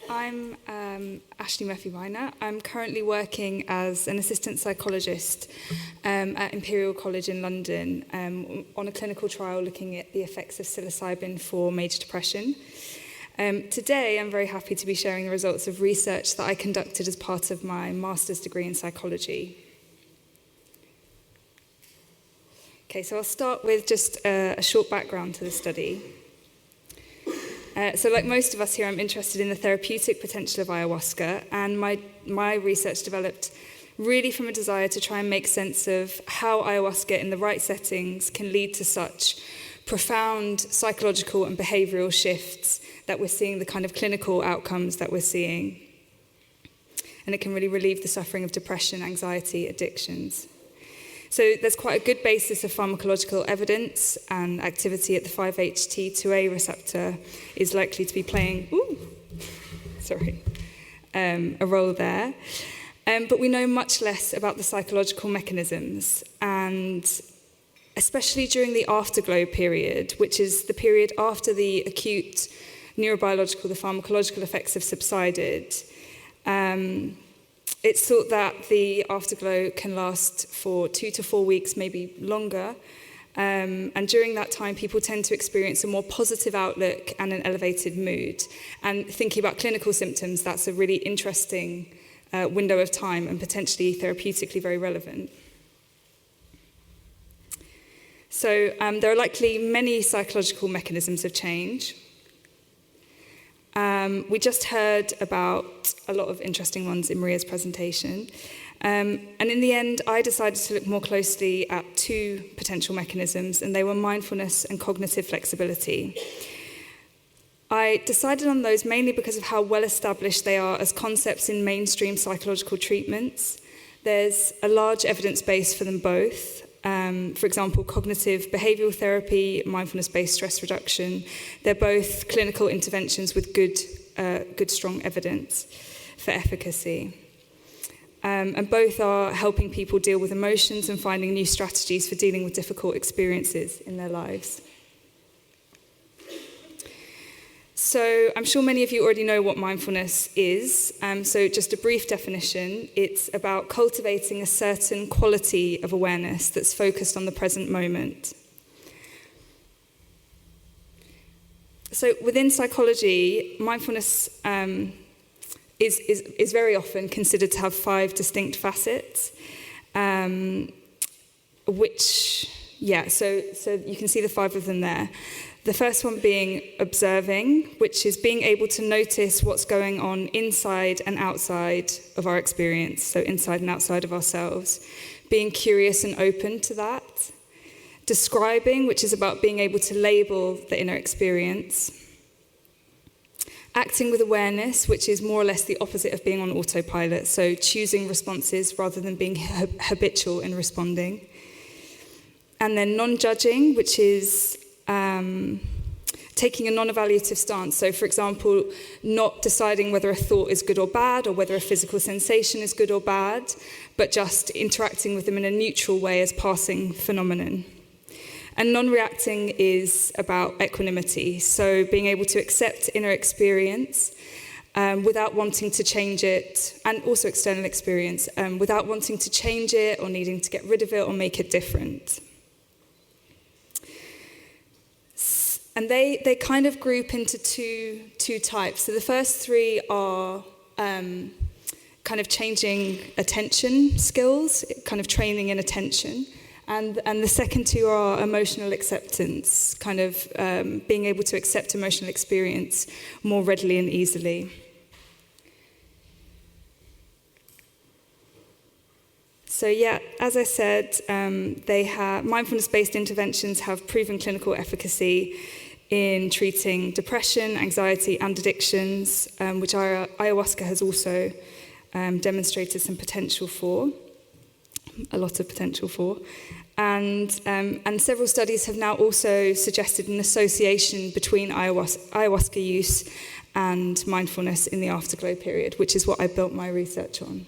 I'm Ashleigh Murphy-Beiner. I'm currently working as an assistant psychologist at Imperial College in London on a clinical trial looking at the effects of psilocybin for major depression. Today, I'm very happy to be sharing the results of research that I conducted as part of my master's degree in psychology. Okay, so I'll start with just a short background to the study. So like most of us here, I'm interested in the therapeutic potential of ayahuasca, and my research developed really from a desire to try and make sense of how ayahuasca in the right settings can lead to such profound psychological and behavioural shifts that we're seeing, the kind of clinical outcomes that we're seeing. And it can really relieve the suffering of depression, anxiety, addictions. So there's quite a good basis of pharmacological evidence, and activity at the 5-HT2A receptor is likely to be playing a role there. But we know much less about the psychological mechanisms, and especially during the afterglow period, which is the period after the acute neurobiological, the pharmacological effects have subsided. It's thought that the afterglow can last for 2 to 4 weeks, maybe longer. And during that time, people tend to experience a more positive outlook and an elevated mood. And thinking about clinical symptoms, that's a really interesting window of time and potentially therapeutically very relevant. So there are likely many psychological mechanisms of change. We just heard about a lot of interesting ones in Maria's presentation. And in the end, I decided to look more closely at 2 potential mechanisms, and they were mindfulness and cognitive flexibility. I decided on those mainly because of how well established they are as concepts in mainstream psychological treatments. There's a large evidence base for them both. For example, cognitive behavioural therapy, mindfulness-based stress reduction, they're both clinical interventions with good strong evidence for efficacy. And both are helping people deal with emotions and finding new strategies for dealing with difficult experiences in their lives. So I'm sure many of you already know what mindfulness is. So just a brief definition, it's about cultivating a certain quality of awareness that's focused on the present moment. So within psychology, mindfulness is very often considered to have 5 distinct facets, so you can see the 5 of them there. The first one being observing, which is being able to notice what's going on inside and outside of our experience, so inside and outside of ourselves. Being curious and open to that. Describing, which is about being able to label the inner experience. Acting with awareness, which is more or less the opposite of being on autopilot, so choosing responses rather than being habitual in responding. And then non-judging, which is taking a non-evaluative stance. So, for example, not deciding whether a thought is good or bad, or whether a physical sensation is good or bad, but just interacting with them in a neutral way as passing phenomenon. And non-reacting is about equanimity, so being able to accept inner experience without wanting to change it, and also external experience, without wanting to change it or needing to get rid of it or make it different. And they kind of group into two types. So the first 3 are kind of changing attention skills, kind of training in attention. And the second 2 are emotional acceptance, kind of being able to accept emotional experience more readily and easily. So yeah, as I said, mindfulness-based interventions have proven clinical efficacy in treating depression, anxiety, and addictions, which ayahuasca has also demonstrated some potential for, a lot of potential for. And several studies have now also suggested an association between ayahuasca use and mindfulness in the afterglow period, which is what I built my research on.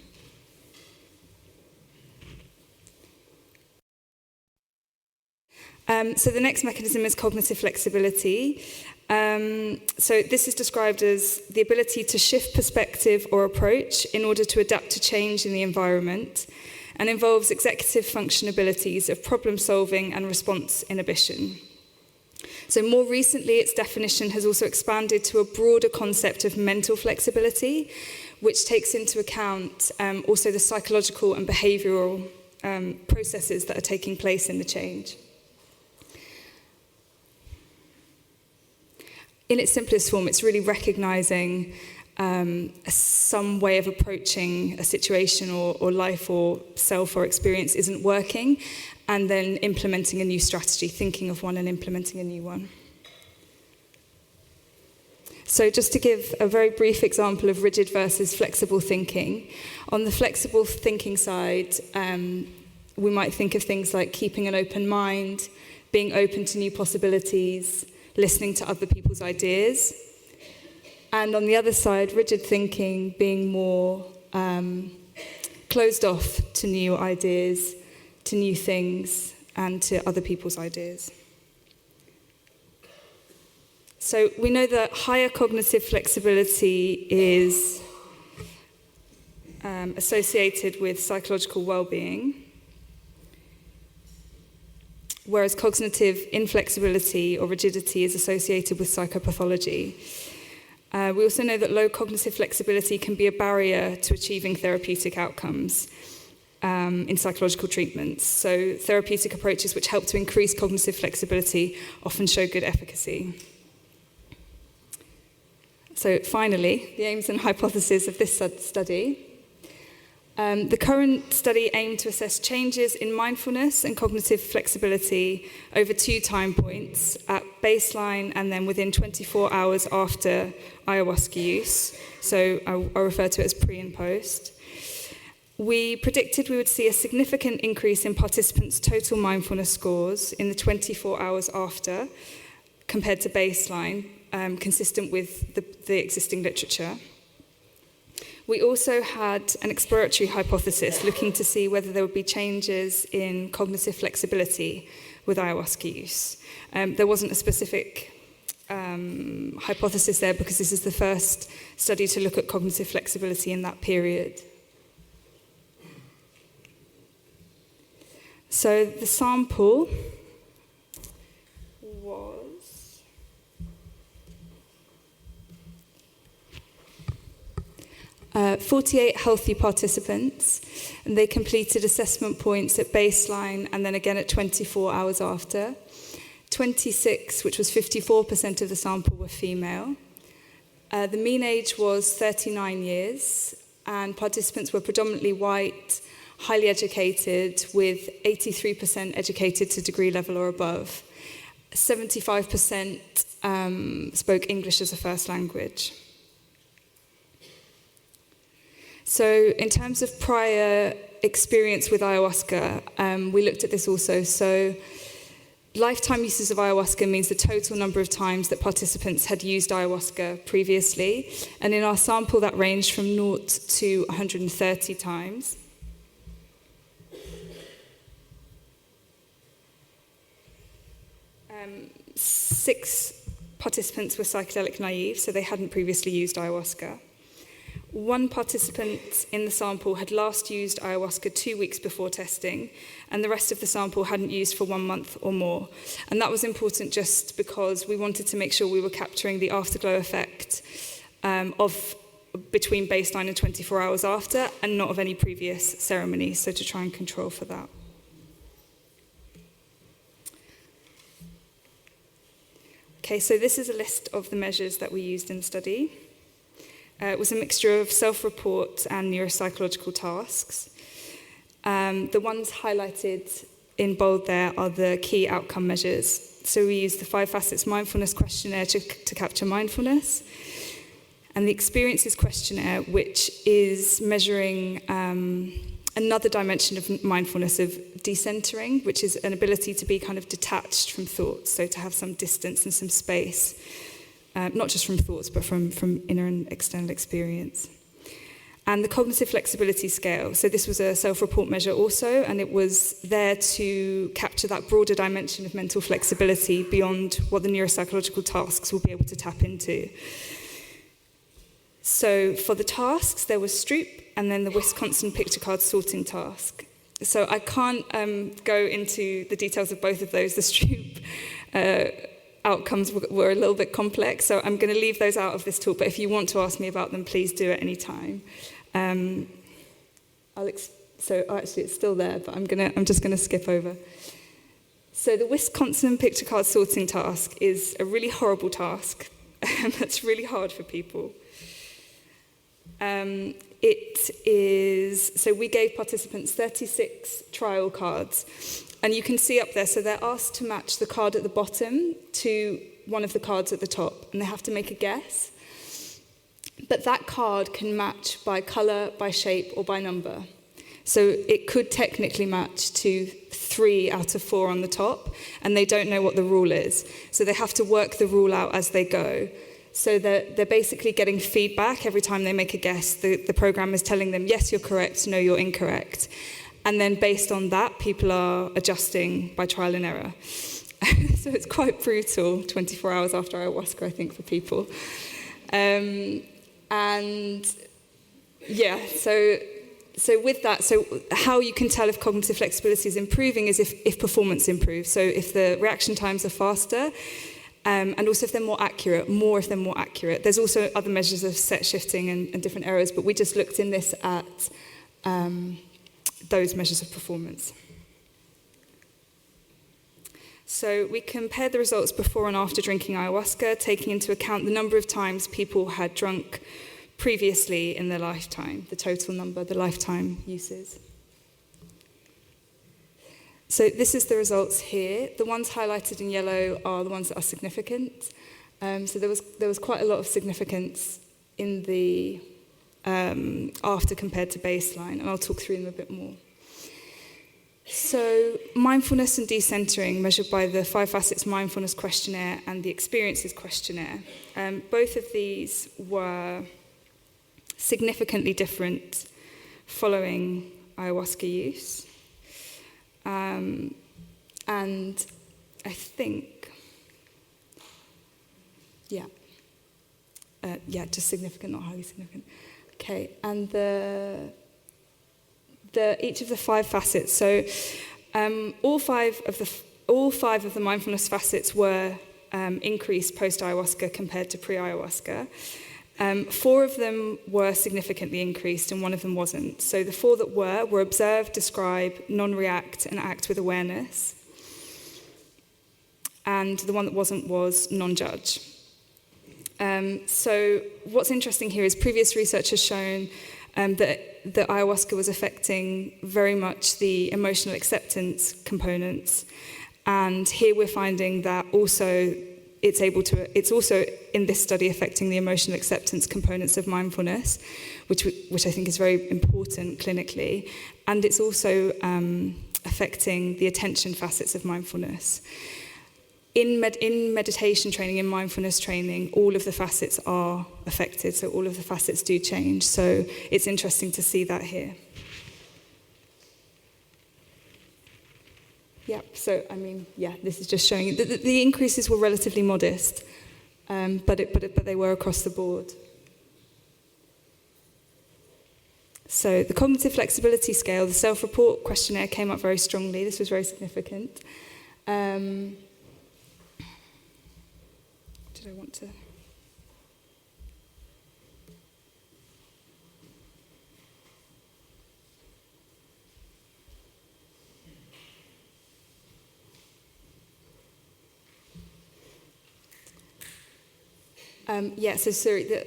So the next mechanism is cognitive flexibility. So this is described as the ability to shift perspective or approach in order to adapt to change in the environment, and involves executive function abilities of problem solving and response inhibition. So more recently, its definition has also expanded to a broader concept of mental flexibility, which takes into account also the psychological and behavioural processes that are taking place in the change. In its simplest form, it's really recognising some way of approaching a situation or life or self or experience isn't working, and then implementing a new strategy, thinking of one and implementing a new one. So just to give a very brief example of rigid versus flexible thinking, on the flexible thinking side, we might think of things like keeping an open mind, being open to new possibilities, listening to other people's ideas. And on the other side, rigid thinking being more closed off to new ideas, to new things, and to other people's ideas. So we know that higher cognitive flexibility is associated with psychological well-being, whereas cognitive inflexibility or rigidity is associated with psychopathology. We also know that low cognitive flexibility can be a barrier to achieving therapeutic outcomes in psychological treatments. So therapeutic approaches which help to increase cognitive flexibility often show good efficacy. So finally, the aims and hypotheses of this study. The current study aimed to assess changes in mindfulness and cognitive flexibility over 2 time points, at baseline and then within 24 hours after ayahuasca use. So I refer to it as pre and post. We predicted we would see a significant increase in participants' total mindfulness scores in the 24 hours after, compared to baseline, consistent with the existing literature. We also had an exploratory hypothesis looking to see whether there would be changes in cognitive flexibility with ayahuasca use. There wasn't a specific hypothesis there because this is the first study to look at cognitive flexibility in that period. So the sample was 48 healthy participants, and they completed assessment points at baseline and then again at 24 hours after. 26, which was 54% of the sample, were female. The mean age was 39 years, and participants were predominantly white, highly educated, with 83% educated to degree level or above. 75% spoke English as a first language. So in terms of prior experience with ayahuasca, we looked at this also. So lifetime uses of ayahuasca means the total number of times that participants had used ayahuasca previously. And in our sample, that ranged from 0 to 130 times. Six participants were psychedelic naive, so they hadn't previously used ayahuasca. 1 participant in the sample had last used ayahuasca 2 weeks before testing, and the rest of the sample hadn't used for 1 month or more. And that was important just because we wanted to make sure we were capturing the afterglow effect of between baseline and 24 hours after, and not of any previous ceremony, so to try and control for that. Okay, so this is a list of the measures that we used in the study. It was a mixture of self-report and neuropsychological tasks. The ones highlighted in bold there are the key outcome measures. So we used the 5 facets mindfulness questionnaire to capture mindfulness, and the experiences questionnaire, which is measuring another dimension of mindfulness, of decentering, which is an ability to be kind of detached from thoughts, so to have some distance and some space. Not just from thoughts, but from inner and external experience. and the cognitive flexibility scale. So this was a self-report measure also, and it was there to capture that broader dimension of mental flexibility beyond what the neuropsychological tasks will be able to tap into. So for the tasks, there was Stroop, and then the Wisconsin picture card sorting task. So I can't go into the details of both of those. The Stroop outcomes were a little bit complex, so I'm going to leave those out of this talk, but if you want to ask me about them, please do at any time. So actually it's still there, but I'm just going to skip over. So the Wisconsin picture card sorting task is a really horrible task that's really hard for people. So we gave participants 36 trial cards, and you can see up there, so they're asked to match the card at the bottom to one of the cards at the top, and they have to make a guess. But that card can match by colour, by shape, or by number. So it could technically match to 3 out of 4 on the top, and they don't know what the rule is. So they have to work the rule out as they go. So they're basically getting feedback every time they make a guess. The program is telling them, yes, you're correct, no, you're incorrect. And then based on that, people are adjusting by trial and error. So it's quite brutal, 24 hours after ayahuasca, I think, for people. And yeah, so with that, so how you can tell if cognitive flexibility is improving is if performance improves. So if the reaction times are faster, and also if they're more accurate, if they're more accurate. There's also other measures of set shifting and different errors, but we just looked in this at those measures of performance. So we compared the results before and after drinking ayahuasca, taking into account the number of times people had drunk previously in their lifetime, the total number, the lifetime uses. So this is the results here. The ones highlighted in yellow are the ones that are significant. So there was quite a lot of significance in the after compared to baseline, and I'll talk through them a bit more. So mindfulness and decentering, measured by the 5 Facets Mindfulness Questionnaire and the Experiences Questionnaire. Both of these were significantly different following ayahuasca use. And I think, just significant, not highly significant. Okay, and each of the 5 facets. So all five of the mindfulness facets were increased post ayahuasca compared to pre ayahuasca. 4 of them were significantly increased and 1 of them wasn't. So the 4 that were observe, describe, non-react, and act with awareness. And the 1 that wasn't was non-judge. So what's interesting here is previous research has shown that ayahuasca was affecting very much the emotional acceptance components. And here we're finding that also it's also in this study affecting the emotional acceptance components of mindfulness, which I think is very important clinically, and it's also affecting the attention facets of mindfulness. In meditation training, in mindfulness training, all of the facets are affected, so all of the facets do change. So it's interesting to see that here. Yeah, so this is just showing you the increases were relatively modest, but they were across the board. So the cognitive flexibility scale, the self-report questionnaire came up very strongly. This was very significant. Did I want to?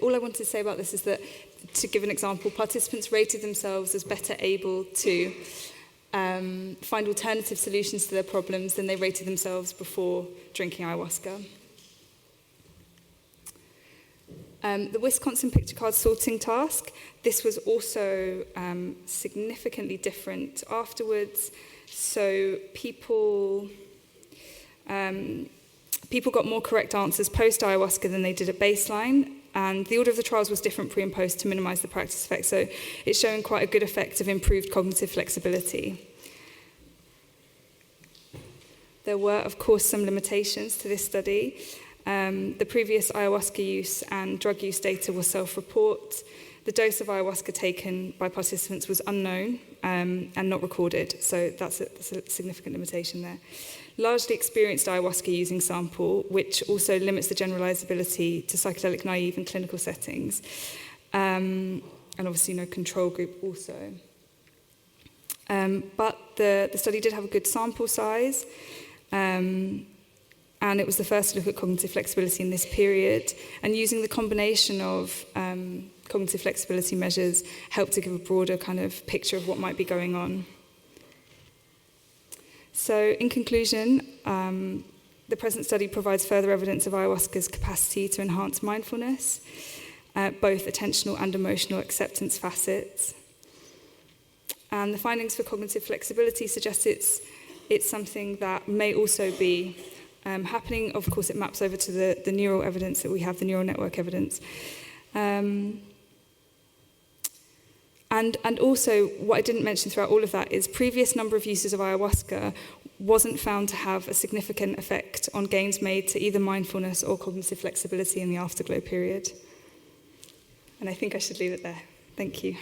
All I wanted to say about this is that, to give an example, participants rated themselves as better able to find alternative solutions to their problems than they rated themselves before drinking ayahuasca. The Wisconsin picture card sorting task, this was also significantly different afterwards. So people got more correct answers post-ayahuasca than they did at baseline, and the order of the trials was different pre and post to minimise the practice effect. So it's showing quite a good effect of improved cognitive flexibility. There were, of course, some limitations to this study. The previous ayahuasca use and drug use data was self-report. The dose of ayahuasca taken by participants was unknown and not recorded, so that's a significant limitation there. Largely experienced ayahuasca using sample, which also limits the generalizability to psychedelic naive and clinical settings, and obviously no control group also. But the study did have a good sample size, and it was the first to look at cognitive flexibility in this period, and using the combination of cognitive flexibility measures helped to give a broader kind of picture of what might be going on. So in conclusion, the present study provides further evidence of ayahuasca's capacity to enhance mindfulness, both attentional and emotional acceptance facets. And the findings for cognitive flexibility suggest it's something that may also be happening. Of course, it maps over to the neural evidence that we have, the neural network evidence. And also, what I didn't mention throughout all of that is previous number of uses of ayahuasca wasn't found to have a significant effect on gains made to either mindfulness or cognitive flexibility in the afterglow period. And I think I should leave it there. Thank you.